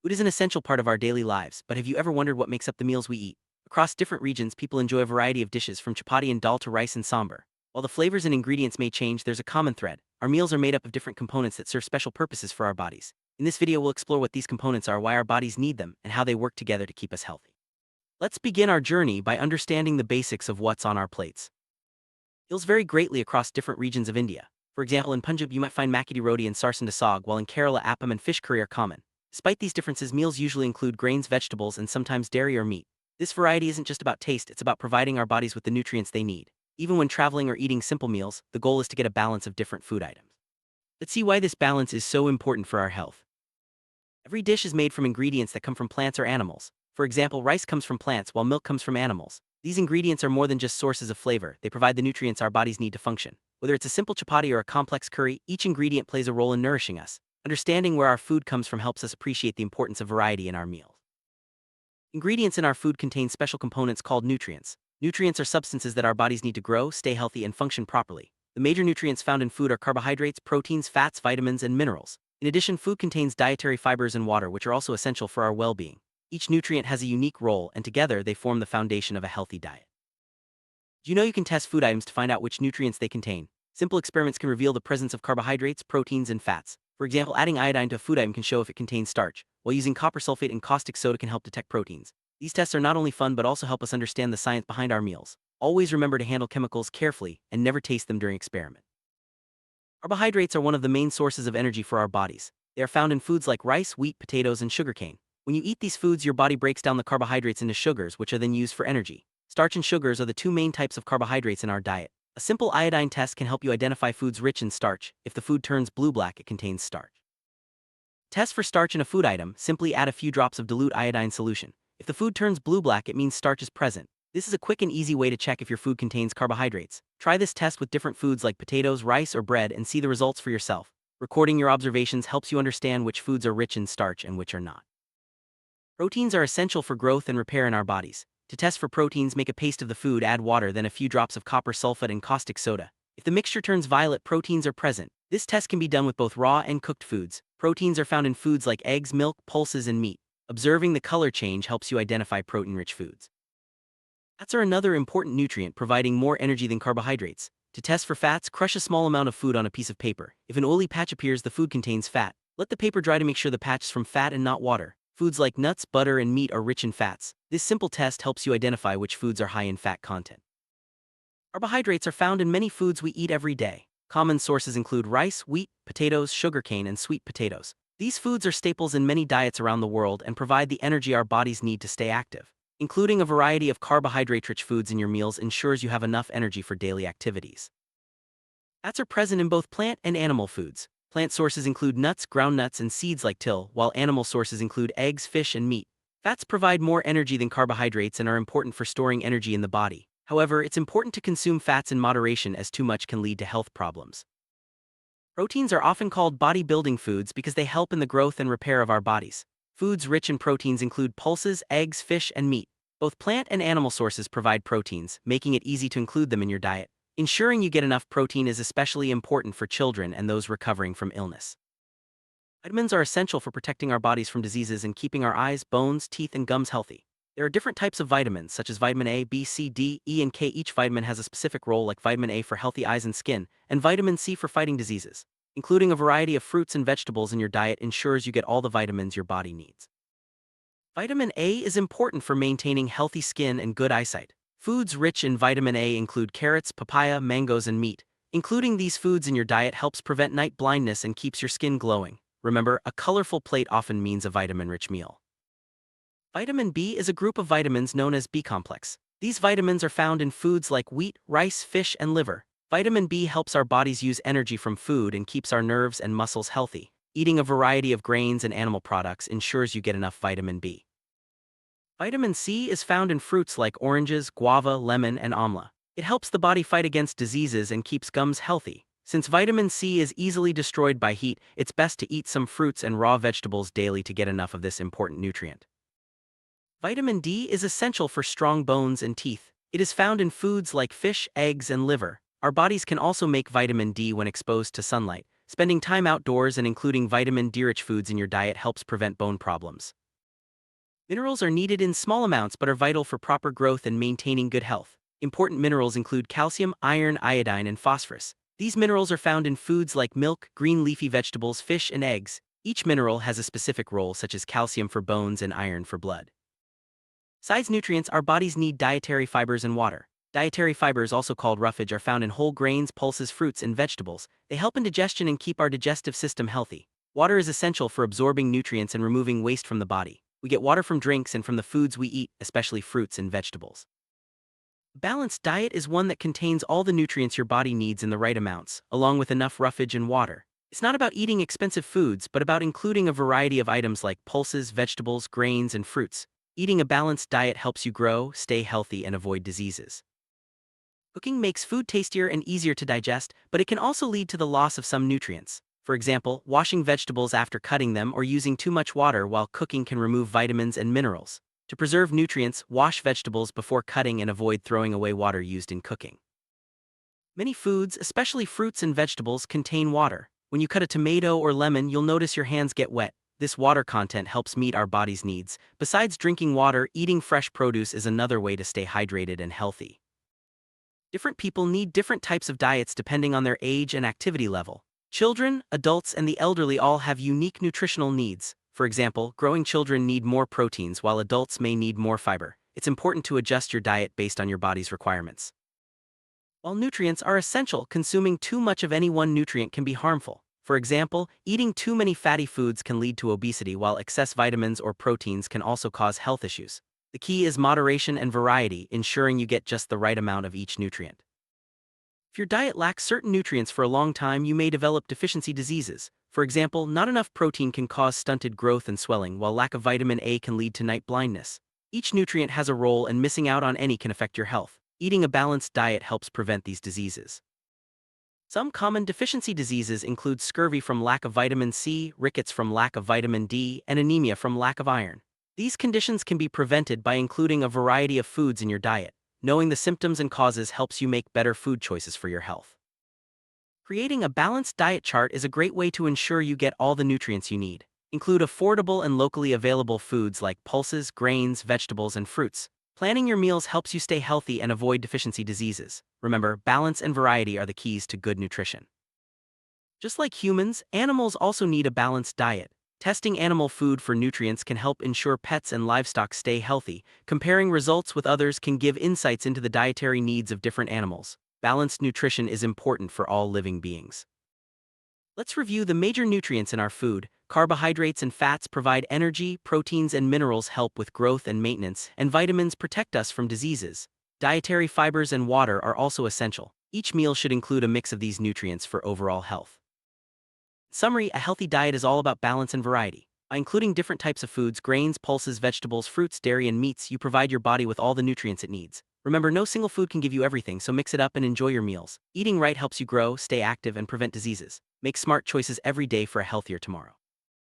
Food is an essential part of our daily lives, but have you ever wondered what makes up the meals we eat? Across different regions, people enjoy a variety of dishes from chapati and dal to rice and sambar. While the flavors and ingredients may change, there's a common thread. Our meals are made up of different components that serve special purposes for our bodies. In this video, we'll explore what these components are, why our bodies need them, and how they work together to keep us healthy. Let's begin our journey by understanding the basics of what's on our plates. Meals vary greatly across different regions of India. For example, in Punjab, you might find makki di roti and sarson da saag, while in Kerala, appam and fish curry are common. Despite these differences, meals usually include grains, vegetables, and sometimes dairy or meat. This variety isn't just about taste, it's about providing our bodies with the nutrients they need. Even when traveling or eating simple meals, the goal is to get a balance of different food items. Let's see why this balance is so important for our health. Every dish is made from ingredients that come from plants or animals. For example, rice comes from plants while milk comes from animals. These ingredients are more than just sources of flavor, they provide the nutrients our bodies need to function. Whether it's a simple chapati or a complex curry, each ingredient plays a role in nourishing us. Understanding where our food comes from helps us appreciate the importance of variety in our meals. Ingredients in our food contain special components called nutrients. Nutrients are substances that our bodies need to grow, stay healthy, and function properly. The major nutrients found in food are carbohydrates, proteins, fats, vitamins, and minerals. In addition, food contains dietary fibers and water, which are also essential for our well-being. Each nutrient has a unique role, and together they form the foundation of a healthy diet. Do you know you can test food items to find out which nutrients they contain? Simple experiments can reveal the presence of carbohydrates, proteins, and fats. For example, adding iodine to a food item can show if it contains starch, while using copper sulfate and caustic soda can help detect proteins. These tests are not only fun but also help us understand the science behind our meals. Always remember to handle chemicals carefully and never taste them during experiment. Carbohydrates are one of the main sources of energy for our bodies. They are found in foods like rice, wheat, potatoes, and sugarcane. When you eat these foods, your body breaks down the carbohydrates into sugars, which are then used for energy. Starch and sugars are the two main types of carbohydrates in our diet. A simple iodine test can help you identify foods rich in starch. If the food turns blue-black, it contains starch. Test for starch in a food item, simply add a few drops of dilute iodine solution. If the food turns blue-black, it means starch is present. This is a quick and easy way to check if your food contains carbohydrates. Try this test with different foods like potatoes, rice, or bread and see the results for yourself. Recording your observations helps you understand which foods are rich in starch and which are not. Proteins are essential for growth and repair in our bodies. To test for proteins, make a paste of the food, add water, then a few drops of copper sulfate and caustic soda. If the mixture turns violet, proteins are present. This test can be done with both raw and cooked foods. Proteins are found in foods like eggs, milk, pulses, and meat. Observing the color change helps you identify protein-rich foods. Fats are another important nutrient, providing more energy than carbohydrates. To test for fats, crush a small amount of food on a piece of paper. If an oily patch appears, the food contains fat. Let the paper dry to make sure the patch is from fat and not water. Foods like nuts, butter, and meat are rich in fats. This simple test helps you identify which foods are high in fat content. Carbohydrates are found in many foods we eat every day. Common sources include rice, wheat, potatoes, sugarcane, and sweet potatoes. These foods are staples in many diets around the world and provide the energy our bodies need to stay active. Including a variety of carbohydrate-rich foods in your meals ensures you have enough energy for daily activities. Fats are present in both plant and animal foods. Plant sources include nuts, ground nuts, and seeds like till, while animal sources include eggs, fish, and meat. Fats provide more energy than carbohydrates and are important for storing energy in the body. However, it's important to consume fats in moderation as too much can lead to health problems. Proteins are often called bodybuilding foods because they help in the growth and repair of our bodies. Foods rich in proteins include pulses, eggs, fish, and meat. Both plant and animal sources provide proteins, making it easy to include them in your diet. Ensuring you get enough protein is especially important for children and those recovering from illness. Vitamins are essential for protecting our bodies from diseases and keeping our eyes, bones, teeth, and gums healthy. There are different types of vitamins, such as vitamin A, B, C, D, E, and K. Each vitamin has a specific role, like vitamin A for healthy eyes and skin, and vitamin C for fighting diseases. Including a variety of fruits and vegetables in your diet ensures you get all the vitamins your body needs. Vitamin A is important for maintaining healthy skin and good eyesight. Foods rich in vitamin A include carrots, papaya, mangoes, and meat. Including these foods in your diet helps prevent night blindness and keeps your skin glowing. Remember, a colorful plate often means a vitamin-rich meal. Vitamin B is a group of vitamins known as B-complex. These vitamins are found in foods like wheat, rice, fish, and liver. Vitamin B helps our bodies use energy from food and keeps our nerves and muscles healthy. Eating a variety of grains and animal products ensures you get enough vitamin B. Vitamin C is found in fruits like oranges, guava, lemon, and amla. It helps the body fight against diseases and keeps gums healthy. Since vitamin C is easily destroyed by heat, it's best to eat some fruits and raw vegetables daily to get enough of this important nutrient. Vitamin D is essential for strong bones and teeth. It is found in foods like fish, eggs, and liver. Our bodies can also make vitamin D when exposed to sunlight. Spending time outdoors and including vitamin D-rich foods in your diet helps prevent bone problems. Minerals are needed in small amounts but are vital for proper growth and maintaining good health. Important minerals include calcium, iron, iodine, and phosphorus. These minerals are found in foods like milk, green leafy vegetables, fish, and eggs. Each mineral has a specific role, such as calcium for bones and iron for blood. Besides nutrients, our bodies need dietary fibers and water. Dietary fibers, also called roughage, are found in whole grains, pulses, fruits, and vegetables. They help in digestion and keep our digestive system healthy. Water is essential for absorbing nutrients and removing waste from the body. We get water from drinks and from the foods we eat, especially fruits and vegetables. A balanced diet is one that contains all the nutrients your body needs in the right amounts, along with enough roughage and water. It's not about eating expensive foods, but about including a variety of items like pulses, vegetables, grains, and fruits. Eating a balanced diet helps you grow, stay healthy, and avoid diseases. Cooking makes food tastier and easier to digest, but it can also lead to the loss of some nutrients. For example, washing vegetables after cutting them or using too much water while cooking can remove vitamins and minerals. To preserve nutrients, wash vegetables before cutting and avoid throwing away water used in cooking. Many foods, especially fruits and vegetables, contain water. When you cut a tomato or lemon, you'll notice your hands get wet. This water content helps meet our body's needs. Besides drinking water, eating fresh produce is another way to stay hydrated and healthy. Different people need different types of diets depending on their age and activity level. Children, adults, and the elderly all have unique nutritional needs. For example, growing children need more proteins while adults may need more fiber. It's important to adjust your diet based on your body's requirements. While nutrients are essential, consuming too much of any one nutrient can be harmful. For example, eating too many fatty foods can lead to obesity, while excess vitamins or proteins can also cause health issues. The key is moderation and variety, ensuring you get just the right amount of each nutrient. If your diet lacks certain nutrients for a long time, you may develop deficiency diseases. For example, not enough protein can cause stunted growth and swelling, while lack of vitamin A can lead to night blindness. Each nutrient has a role, and missing out on any can affect your health. Eating a balanced diet helps prevent these diseases. Some common deficiency diseases include scurvy from lack of vitamin C, rickets from lack of vitamin D, and anemia from lack of iron. These conditions can be prevented by including a variety of foods in your diet. Knowing the symptoms and causes helps you make better food choices for your health. Creating a balanced diet chart is a great way to ensure you get all the nutrients you need. Include affordable and locally available foods like pulses, grains, vegetables, and fruits. Planning your meals helps you stay healthy and avoid deficiency diseases. Remember, balance and variety are the keys to good nutrition. Just like humans, animals also need a balanced diet. Testing animal food for nutrients can help ensure pets and livestock stay healthy. Comparing results with others can give insights into the dietary needs of different animals. Balanced nutrition is important for all living beings. Let's review the major nutrients in our food. Carbohydrates and fats provide energy, proteins and minerals help with growth and maintenance, and vitamins protect us from diseases. Dietary fibers and water are also essential. Each meal should include a mix of these nutrients for overall health. In summary, a healthy diet is all about balance and variety. By including different types of foods, grains, pulses, vegetables, fruits, dairy, and meats, you provide your body with all the nutrients it needs. Remember, no single food can give you everything, so mix it up and enjoy your meals. Eating right helps you grow, stay active, and prevent diseases. Make smart choices every day for a healthier tomorrow.